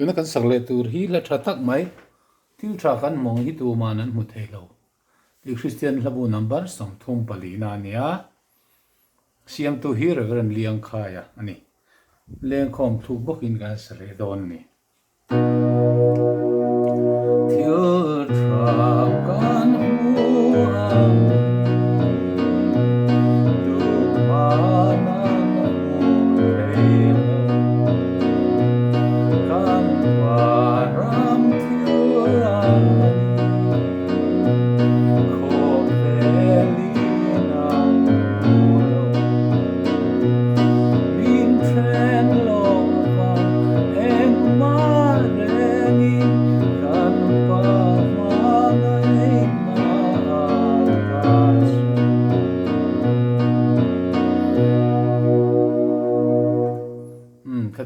tuna kan sak le tur hi la tha tak mai til tha kan mong hi tu manan mu thei lo ti Christian labu number som thum pali na nia siam tu hi reverend liang khaya ani leng khom thu bokin kan sare don ni til tha kan hu am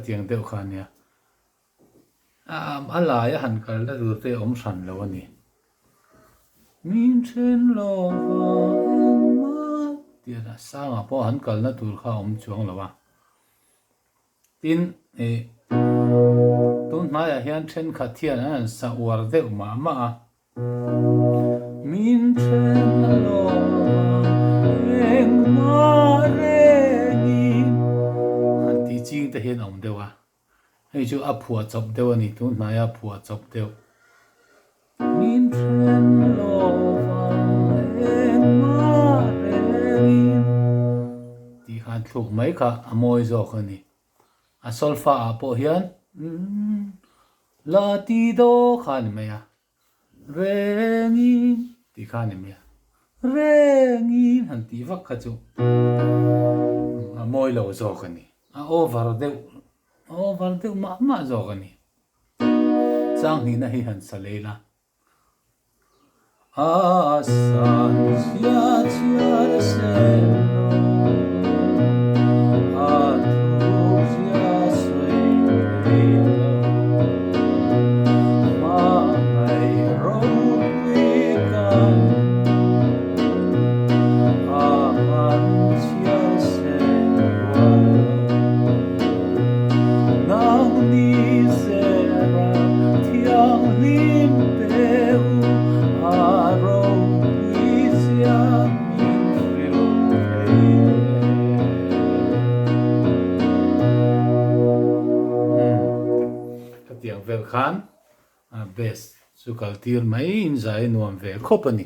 tiếng đều khan nha ala ya han kal da du te om san lo ani min chen lo ma tia da sa nga po han kal na tur kha om chuang lo wa tin e tun na ya hian chen kha thian an sa war de ma ma min chen lo ma re ni han ti ching te hian om dewa hei chu a phua chop deu ani tu hnaya phua chop deu min chen lo eng ma rengin ti khan thluk mai kha amoi zawk ani a solfa a po hian la ti do khan maya rengin ti khan maya rengin han ti vak kha chu amoi lo zawk ani a over deu over deu ma zawk ani chang hi na hi han salela a san sia chiar sen a thu sia sui lo ma mai ro wi kan a man sia sen nang ni sera thiang lim teu a ro wi sia min fil cái tiếng vel khan best su kaltir mai in zai nuam vel khopani